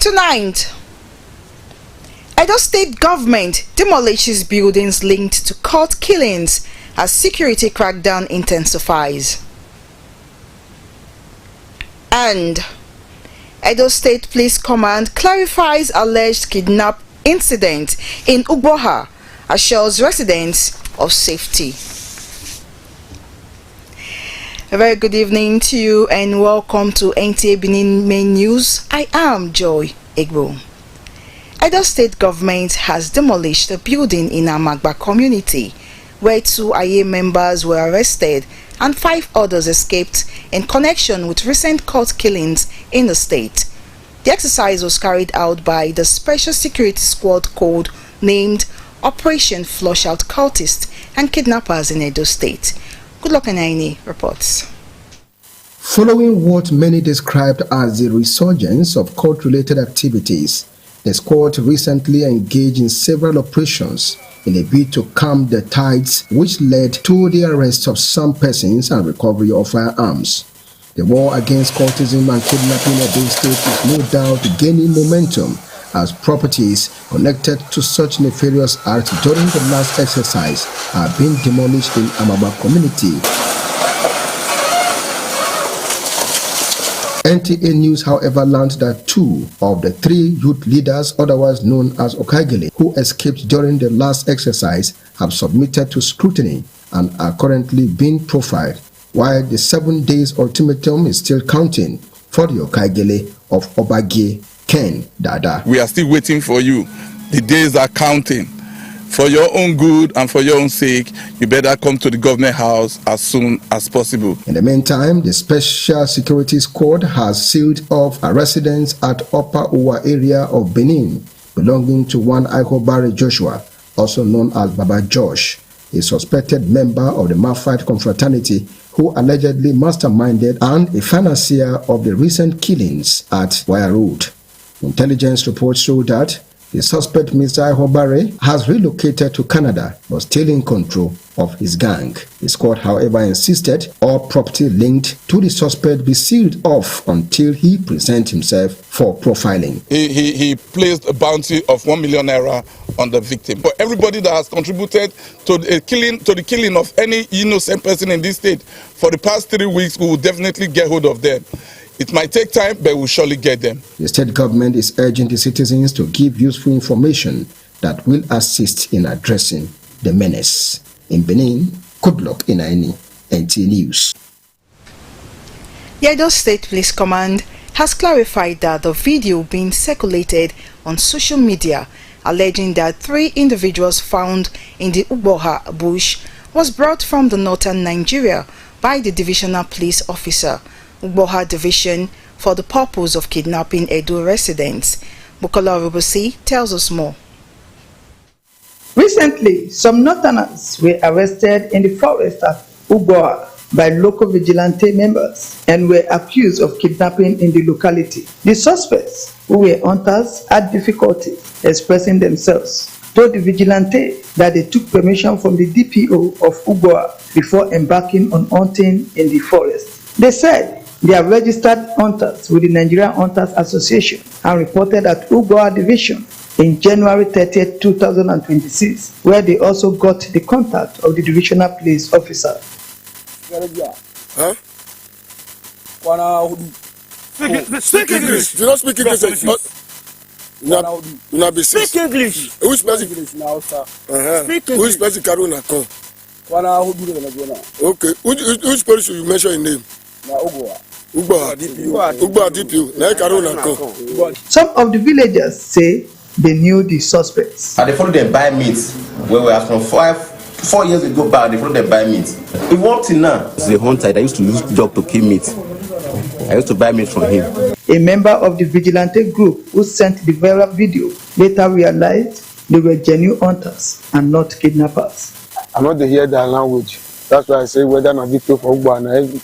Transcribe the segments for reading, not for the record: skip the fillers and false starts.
Tonight, Edo State government demolishes buildings linked to cult killings as security crackdown intensifies. And Edo State Police Command clarifies alleged kidnap incident in Ugboha, assures residents of safety. A very good evening to you and welcome to Nta Benin Main News. I am Joy Egbo. Edo State government has demolished a building in Amagba community where 2 Aye members were arrested and 5 others escaped in connection with recent cult killings in the state. The exercise was carried out by the Special Security Squad code named Operation Flush Out Cultists and Kidnappers in Edo State. Good luck Naini reports. Following what many described as the resurgence of cult-related activities, the squad recently engaged in several operations in a bid to calm the tides, which led to the arrest of some persons and recovery of firearms. The war against cultism and kidnapping in Edo State is no doubt gaining momentum as properties connected to such nefarious acts during the last exercise are being demolished in Amagba community. NTA News, however, learned that 2 of the 3 youth leaders, otherwise known as Okaigele, who escaped during the last exercise, have submitted to scrutiny and are currently being profiled, while the 7 days ultimatum is still counting for the Okaigele of Obage Ken Dada. We are still waiting for you. The days are counting. For your own good and for your own sake, you better come to the government house as soon as possible. In the meantime, the Special Security Squad has sealed off a residence at Upper Uwa area of Benin, belonging to one Ihobare Joshua, also known as Baba Josh, a suspected member of the Mafite confraternity who allegedly masterminded and a financier of the recent killings at Wire Road. Intelligence reports show that the suspect, Mr. Ihobare, has relocated to Canada but still in control of his gang. The squad, however, insisted all property linked to the suspect be sealed off until he presents himself for profiling. He placed a bounty of 1 million naira on the victim. For everybody that has contributed to the killing of any innocent person in this state for the past 3 weeks, we will definitely get hold of them. It might take time, but we'll surely get them. The state government is urging the citizens to give useful information that will assist in addressing the menace. In Benin, good luck in any NT News. The Edo State Police Command has clarified that the video being circulated on social media alleging that 3 individuals found in the Ugboha bush was brought from the northern Nigeria by the divisional police officer, Ugboha Division, for the purpose of kidnapping Edo residents. Bukola Rubusi tells us more. Recently, some northerners were arrested in the forest at Ugboha by local vigilante members and were accused of kidnapping in the locality. The suspects, who were hunters, had difficulty expressing themselves, told the vigilante that they took permission from the DPO of Ugboha before embarking on hunting in the forest. They said they are registered hunters with the Nigerian Hunters Association and reported at Ugboha Division in January 30, 2026, where they also got the contact of the divisional police officer. Huh? Speak English. Do not speak English. Speak English. Which person? Which person Karuna come? Okay. Which police should you mention in name? Ugboha DPO. Some of the villagers say they knew the suspects. They followed them by meat. Where we are from 4 years ago back, they followed them by meat. We walked in now. It's the hunter that used to use dog to kill meat. I used to buy meat from him. A member of the vigilante group who sent the viral video later realized they were genuine hunters and not kidnappers. I'm not to hear their language. That's why I say whether not be for Ugboha and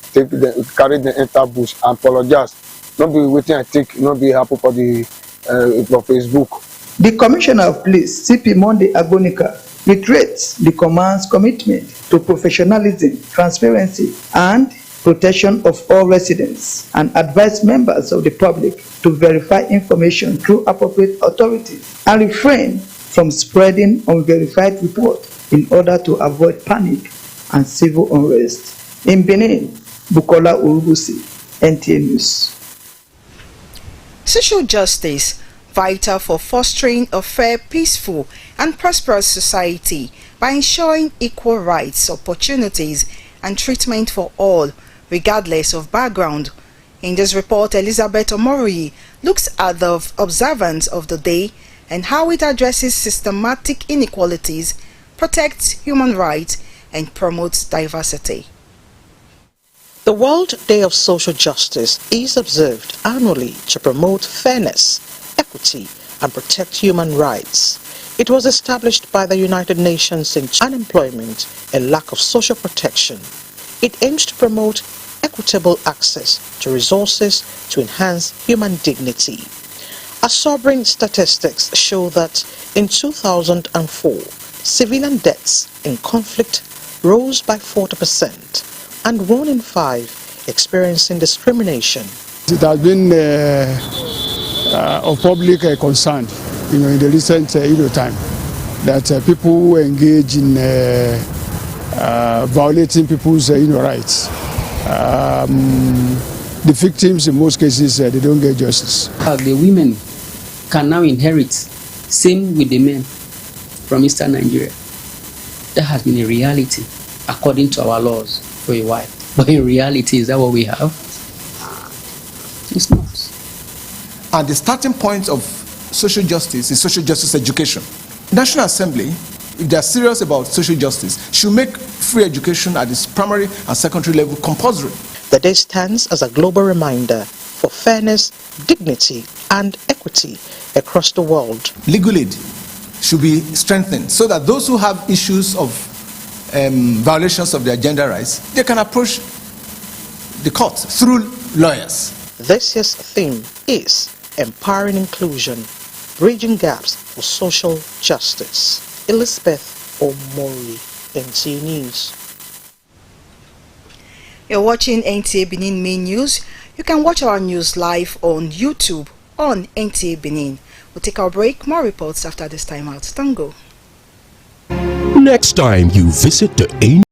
carry the enter bush and apologize. Not be waiting and take, not be happy for the for Facebook. The Commissioner of Police, CP Monday Agonika, reiterates the command's commitment to professionalism, transparency, and protection of all residents, and advise members of the public to verify information through appropriate authorities and refrain from spreading unverified reports in order to avoid panic and civil unrest. In Benin, Bukola Urubusi, NTA News. Social justice, vital for fostering a fair, peaceful and prosperous society by ensuring equal rights, opportunities and treatment for all, regardless of background. In this report, Elizabeth Omori looks at the observance of the day and how it addresses systematic inequalities, protects human rights and promotes diversity. The World Day of Social Justice is observed annually to promote fairness, equity, and protect human rights. It was established by the United Nations in unemployment and lack of social protection. It aims to promote equitable access to resources to enhance human dignity. A sobering statistics show that in 2004, civilian deaths in conflict rose by 40%. And 1 in 5 experiencing discrimination. It has been of public concern, in the recent time, that people who engage in violating people's rights. The victims, in most cases, they don't get justice. The women can now inherit, same with the men from Eastern Nigeria. That has been a reality according to our laws for a while. But in reality, is that what we have? It's not. And the starting point of social justice is social justice education. National Assembly, if they are serious about social justice, should make free education at its primary and secondary level compulsory. The day stands as a global reminder for fairness, dignity, and equity across the world. Legal aid should be strengthened so that those who have issues of violations of their gender rights, they can approach the court through lawyers. This year's theme is Empowering Inclusion, Bridging Gaps for Social Justice. Elizabeth Omori, NTA News. You're watching NTA Benin Main News. You can watch our news live on YouTube on NTA Benin. We'll take our break. More reports after this time out. Tango. Next time you visit the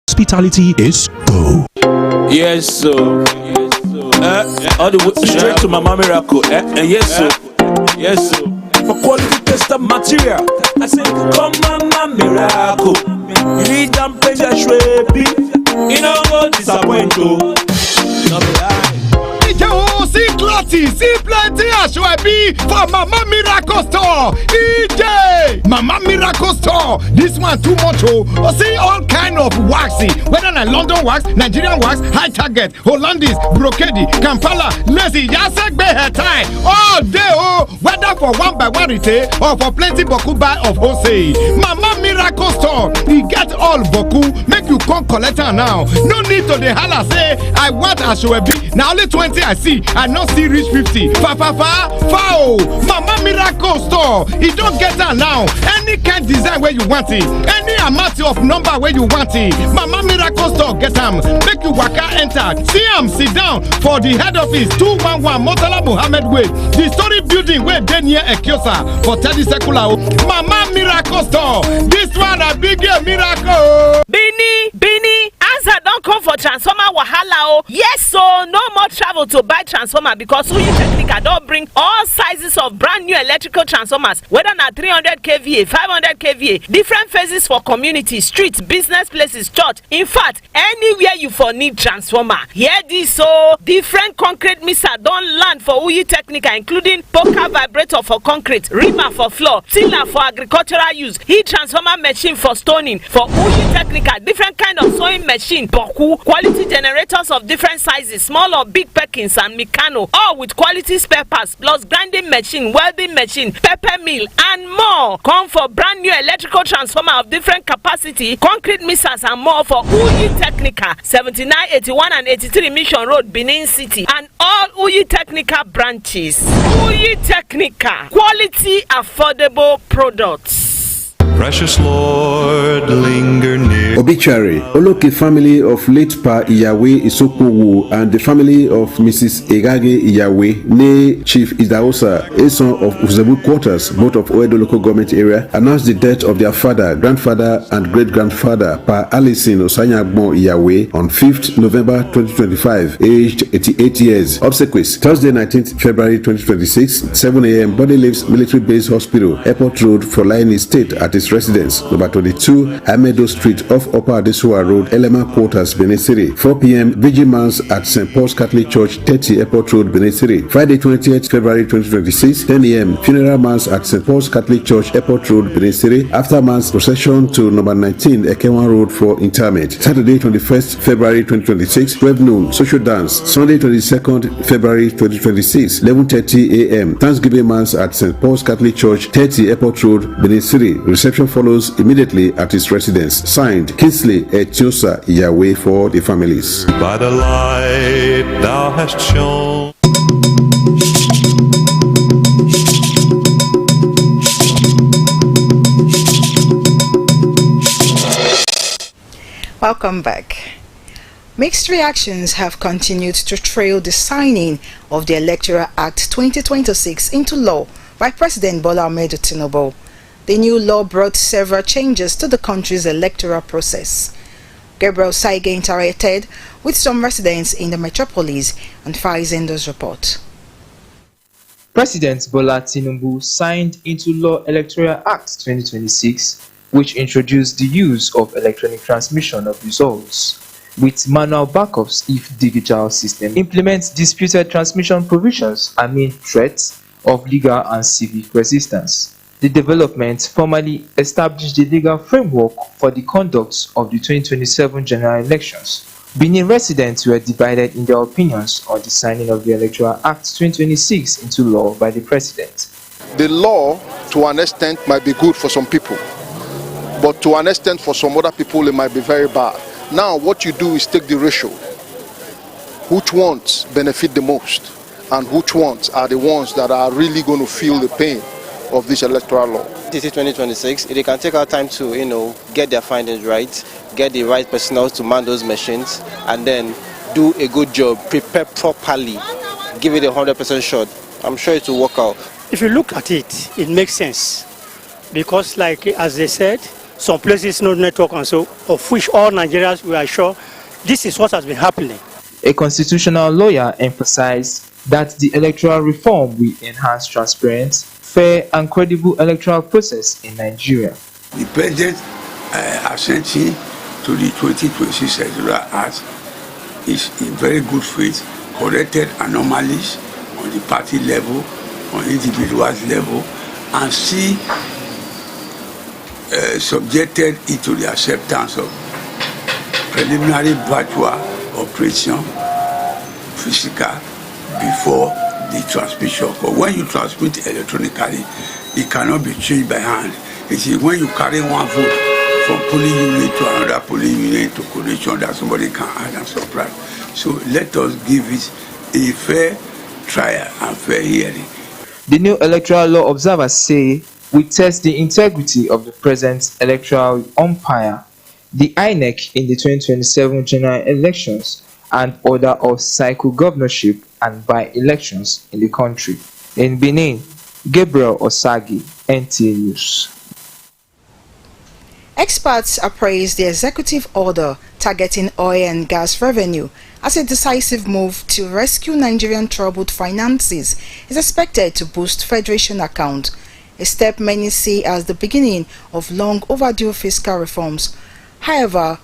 hospitality is go. Yes, so all the way straight to Mama Miracle. Yes, so yes, so for quality tester material, I say come Mama Miracle. You need them pleasure, baby. You know what disappoint you. No be lie. See plenty Ashwebi for Mama Miracle Store. EJ Mama Miracle Store. This one too much. Oh, see all kind of waxing, whether na London wax, Nigerian wax, high target, Hollandese, brocade, Kampala, lacy, Yasek hair tie. All day whether for 1 by 1 retail or for plenty boku buy of wholesale. Mama Miracle Store. We get all boku. Make you come collect her now. No need to the holla say I want Ashwebi. Now only 20 I see. I not see reach 50. Foul. Mama Miracle Store. You don't get that now. Any kind design where you want it. Any amount of number where you want it. Mama Miracle Store get them. Make you waka enter. See them sit down for the head office 211 Motala Muhammad Way. The story building where they near Ekiosa for 30 Sekula. Mama Miracle Store. This one a big miracle. Bini, Mr. Don't come for transformer wahala oh. Yes, so no more travel to buy transformer because Uyi Technica don't bring all sizes of brand new electrical transformers, whether na 300 kVA, 500 kVA, different phases for community, streets, business places, church. In fact, anywhere you for need transformer. Hear this so different concrete mixer don't land for Uyi Technica, including poker vibrator for concrete, reamer for floor, tiller for agricultural use, heat transformer machine for stoning for Uyi Technica, different kind of sewing machine, boku, quality generators of different sizes, small or big Perkins and Mikano, all with quality spare parts, plus grinding machine, welding machine, pepper mill, and more. Come for brand new electrical transformer of different capacity, concrete mixers and more for Uyi Technica, 79, 81 and 83 Mission Road, Benin City, and all Uyi Technica branches. Uyi Technica, quality, affordable products. Precious Lord, linger near. Obituary. Oloke family of late Pa Iyawe Isokowu and the family of Mrs. Egage Iyawe, nee Chief Idaosa, a son of Uzebu quarters, both of Oedo local government area, announced the death of their father, grandfather, and great-grandfather, Pa Alison Osanyagbon Iyawe, on 5th November 2025, aged 88 years. Obsequies. Thursday, 19th February 2026, 7 a.m. Body leaves Military Base Hospital, Airport Road, for Line Estate at his residence, number 22, Amedo Street off Upper Adesua Road, Elema Quarters, Benin City. 4 p.m. Vigil Mass at St. Paul's Catholic Church, 30 Airport Road, Benin City. Friday, 20th February 2026, 10 a.m. Funeral Mass at St. Paul's Catholic Church, Airport Road, Benin City. After Mass, procession to number 19, Ekewan Road for interment. Saturday, 21st February 2026, 12 noon, social dance. Sunday, 22nd February 2026, 11:30 a.m. Thanksgiving Mass at St. Paul's Catholic Church, 30 Airport Road, Benin City. Reception follows immediately at his residence. Signed, Kingsley Etiosa Yahweh, for the families. By the light thou hast shone. Welcome back. Mixed reactions have continued to trail the signing of the Electoral Act 2026 into law by President Bola Ahmed Tinubu. The new law brought several changes to the country's electoral process. Gabriel Saige interacted with some residents in the metropolis and Faizendo's report. President Bola Tinubu signed into law Electoral Act 2026, which introduced the use of electronic transmission of results with manual backups if digital system implements disputed transmission provisions amid threats of legal and civic resistance. The development formally established the legal framework for the conduct of the 2027 general elections. Benin residents were divided in their opinions on the signing of the Electoral Act 2026 into law by the president. The law, to an extent, might be good for some people, but to an extent for some other people it might be very bad. Now what you do is take the ratio. Which ones benefit the most and which ones are the ones that are really going to feel the pain of this electoral law. This is 2026. They can take our time to, get their findings right, get the right personnel to man those machines, and then do a good job, prepare properly, give it 100% shot. I'm sure it will work out. If you look at it, it makes sense. Because like, as they said, some places no network and so, of which all Nigerians we are sure this is what has been happening. A constitutional lawyer emphasized that the electoral reform will enhance transparency, fair and credible electoral process in Nigeria. The president assenting to the 2026 Electoral Act is in very good faith, corrected anomalies on the party level, on individuals level, and see subjected it to the acceptance of preliminary virtual operation, Fiscal, before the transmission. But when you transmit electronically, it cannot be changed by hand. It is when you carry one vote from polling unit to another polling unit to collation that somebody can add and subtract. So let us give it a fair trial and fair hearing. The new electoral law observers say we test the integrity of the present electoral umpire, the INEC in the 2027 general elections, and order of cycle governorship and by-elections in the country. In Benin, Gabriel Osagi, NTA News. Experts appraise the executive order targeting oil and gas revenue as a decisive move to rescue Nigerian troubled finances is expected to boost Federation account, a step many see as the beginning of long overdue fiscal reforms. However,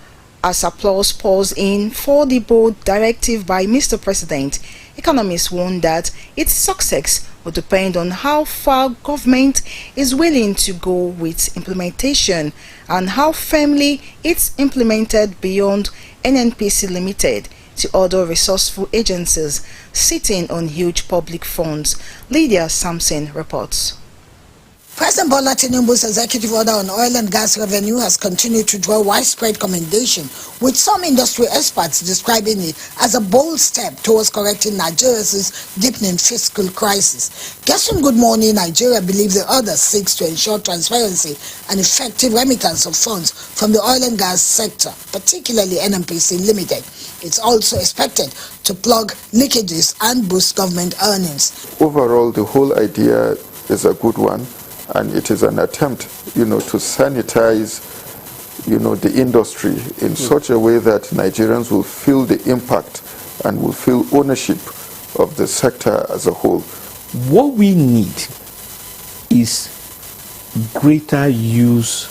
as applause pours in for the bold directive by Mr. President, economists warn that its success will depend on how far government is willing to go with implementation and how firmly it's implemented beyond NNPC Limited to other resourceful agencies sitting on huge public funds. Lydia Sampson reports. President Bola Tinubu's executive order on oil and gas revenue has continued to draw widespread commendation, with some industry experts describing it as a bold step towards correcting Nigeria's deepening fiscal crisis. Guests on Good Morning Nigeria believe the order seeks to ensure transparency and effective remittance of funds from the oil and gas sector, particularly NNPC Limited. It's also expected to plug leakages and boost government earnings. Overall, the whole idea is a good one. And it is an attempt, to sanitize, the industry in such a way that Nigerians will feel the impact and will feel ownership of the sector as a whole. What we need is greater use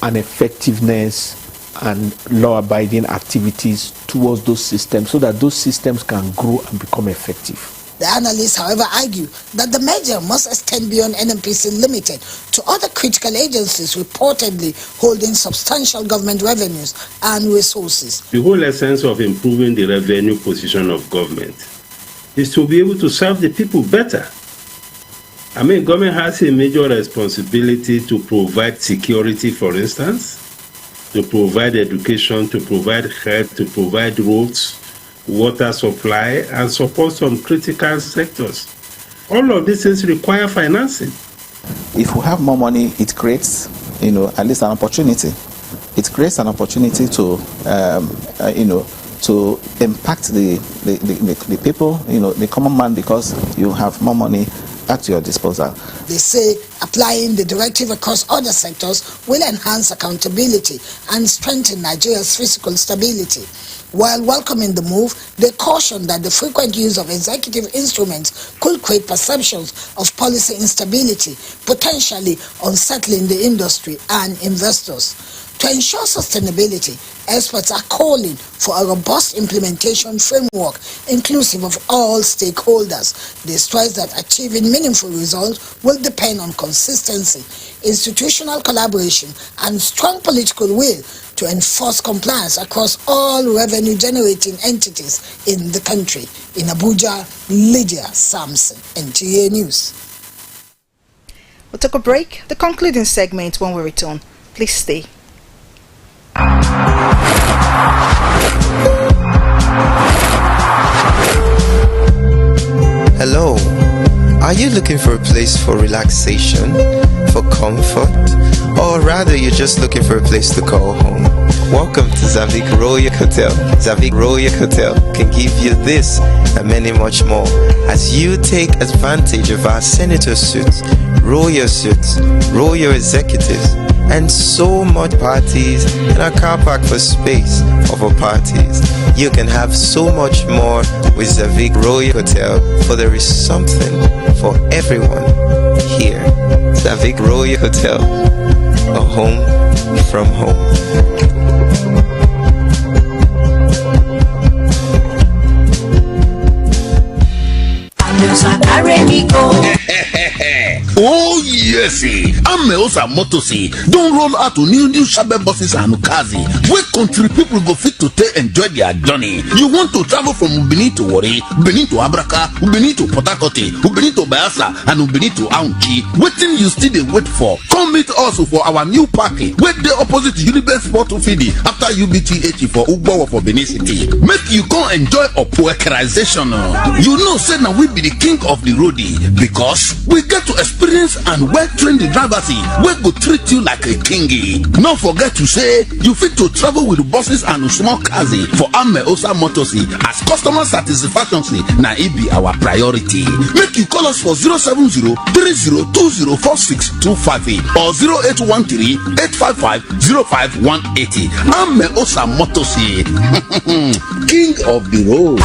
and effectiveness and law-abiding activities towards those systems so that those systems can grow and become effective. The analysts, however, argue that the measure must extend beyond NNPC Limited to other critical agencies reportedly holding substantial government revenues and resources. The whole essence of improving the revenue position of government is to be able to serve the people better. Government has a major responsibility to provide security, for instance, to provide education, to provide health, to provide roads, water supply, and support some critical sectors. All of these things require financing. If we have more money, it creates, at least an opportunity. It creates an opportunity to, to impact the people, the common man, because you have more money at your disposal. They say applying the directive across other sectors will enhance accountability and strengthen Nigeria's fiscal stability. While welcoming the move, they caution that the frequent use of executive instruments could create perceptions of policy instability, potentially unsettling the industry and investors. To ensure sustainability, experts are calling for a robust implementation framework inclusive of all stakeholders. They stress that achieving meaningful results will depend on consistency, institutional collaboration, and strong political will to enforce compliance across all revenue-generating entities in the country. In Abuja, Lydia Sampson, NTA News. We'll take a break. The concluding segment when we return. Please stay. Hello, are you looking for a place for relaxation, for comfort, or rather you're just looking for a place to call home? Welcome to Zavik Royal Hotel. Zavik Royal Hotel can give you this and many much more as you take advantage of our senator suites, royal executives, and so much parties in our car park for space for parties. You can have so much more with Zavik Royal Hotel, for there is something for everyone here. Zavik Royal Hotel, a home from home. Oh yes, Ameosa Motosi don't roll out to new Shabe buses and Ukazi, where country people go fit to enjoy their journey. You want to travel from Benin to Wari, Benin to Abraka, Benin to Port Harcourt, Benin to Bayelsa, and Benin to Aunchi. Waiting you still dey wait for? Come meet us for our new parking, where the opposite Unibet Sport Fidi after UBTH for Ugbo for Benin City. Make you come enjoy a poekerization. You know, say now we be the king of the roadie because we we get to experience and well-trained drivers wey go treat you like a king. No forget to say you fit to travel with buses and small cars for Ameosa Motors as customer satisfaction na it be our priority. Make you call us for 070-3020-4625 or 0813-855-0518. Ameosa Motors, king of the road.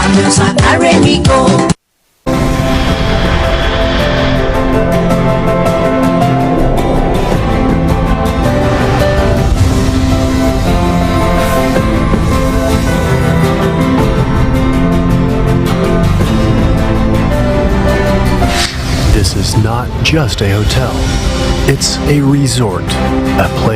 This is not just a hotel. It's a resort, a place